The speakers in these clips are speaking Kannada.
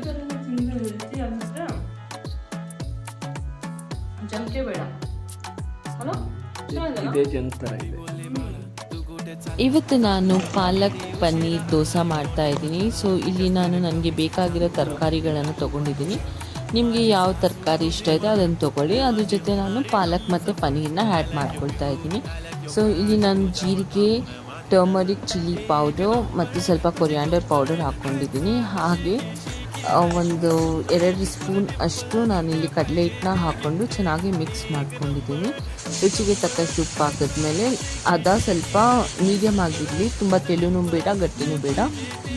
ಥರನೇ ತಿಂದರೆ ಹೆಲ್ತಿ ಆಗಿದ್ರೆ ಜಂಕೆ ಬೇಡ ಅಲ್ಲ. ಇದೇ ಜಂಕ್ ಥರ ಇದೆ. ಇವತ್ತು ನಾನು ಪಾಲಕ್ ಪನ್ನೀರ್ ದೋಸೆ ಮಾಡ್ತಾ ಇದ್ದೀನಿ. ಸೊ ಇಲ್ಲಿ ನಾನು ನನಗೆ ಬೇಕಾಗಿರೋ ತರಕಾರಿಗಳನ್ನು ತೊಗೊಂಡಿದ್ದೀನಿ. ನಿಮಗೆ ಯಾವ ತರಕಾರಿ ಇಷ್ಟ ಇದೆ ಅದನ್ನು ತೊಗೊಳ್ಳಿ. ಅದ್ರ ಜೊತೆ ನಾನು ಪಾಲಕ್ ಮತ್ತು ಪನ್ನೀರನ್ನ ಆ್ಯಡ್ ಮಾಡ್ಕೊಳ್ತಾ ಇದ್ದೀನಿ. ಸೊ ಇಲ್ಲಿ ನಾನು ಜೀರಿಗೆ, ಟರ್ಮರಿಕ್ ಚಿಲ್ಲಿ ಪೌಡರ್ ಮತ್ತು ಸ್ವಲ್ಪ ಕೊರಿಯಾಂಡರ್ ಪೌಡರ್ ಹಾಕ್ಕೊಂಡಿದ್ದೀನಿ. ಹಾಗೆ ಒಂದು 2 ಸ್ಪೂನ್ ಅಷ್ಟು ನಾನಿಲ್ಲಿ ಕಡಲೆ ಹಿಟ್ಟನ್ನ ಹಾಕ್ಕೊಂಡು ಚೆನ್ನಾಗಿ ಮಿಕ್ಸ್ ಮಾಡ್ಕೊಂಡಿದ್ದೀನಿ. ರುಚಿಗೆ ತಕ್ಕಷ್ಟು ಉಪ್ಪು ಹಾಕಿದ್ಮೇಲೆ ಸ್ವಲ್ಪ ಮೀಡಿಯಮ್ ಆಗಿರಲಿ, ತುಂಬ ತೆಳುನೂ ಬೇಡ ಗಟ್ಟಿನೂ ಬೇಡ.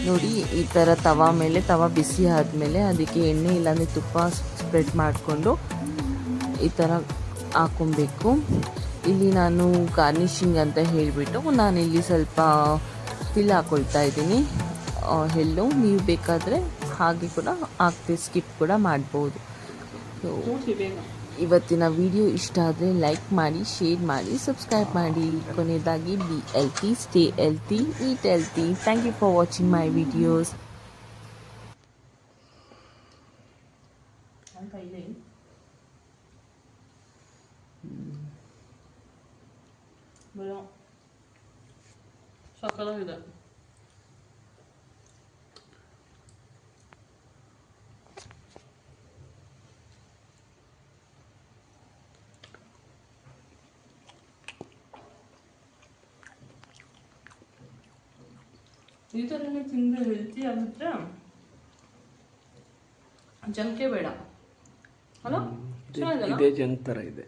ನೋಡಿ ಈ ಥರ ತವ ಬಿಸಿ ಆದಮೇಲೆ ಅದಕ್ಕೆ ಎಣ್ಣೆ ಇಲ್ಲಾಂದರೆ ತುಪ್ಪ ಸ್ಪ್ರೆಡ್ ಮಾಡಿಕೊಂಡು ಈ ಥರ ಹಾಕ್ಕೊಬೇಕು. ಇಲ್ಲಿ ನಾನು ಗಾರ್ನಿಷಿಂಗ್ ಅಂತ ಹೇಳಿಬಿಟ್ಟು ನಾನಿಲ್ಲಿ ಸ್ವಲ್ಪ ತಿಲ್ ಹಾಕ್ಕೊಳ್ತಾ ಇದ್ದೀನಿ, ಎಳ್ಳು. ನೀವು ಬೇಕಾದರೆ ಹಾಗೆ ಕೂಡ ಹಾಕ್ತೀವಿ, ಸ್ಕಿಪ್ ಕೂಡ ಮಾಡ್ಬೋದು. ಇವತ್ತಿನ ವಿಡಿಯೋ ಇಷ್ಟ ಆದರೆ ಲೈಕ್ ಮಾಡಿ, ಶೇರ್ ಮಾಡಿ, ಸಬ್ಸ್ಕ್ರೈಬ್ ಮಾಡಿ. ಕೊನೆಯದಾಗಿ be healthy, stay healthy, eat healthy. Thank you for watching my videos. ಸಕ್ಕತ್ತಾಗಿದೆ. ಈ ಥರನೇ ತಿಂದರೆ ಹೆಲ್ತಿ ಆಗಿದ್ರೆ ಜಂಕೆ ಬೇಡ ಅಲ್ಲ. ಇದೇ ಜಂಕ್ ಥರ ಇದೆ.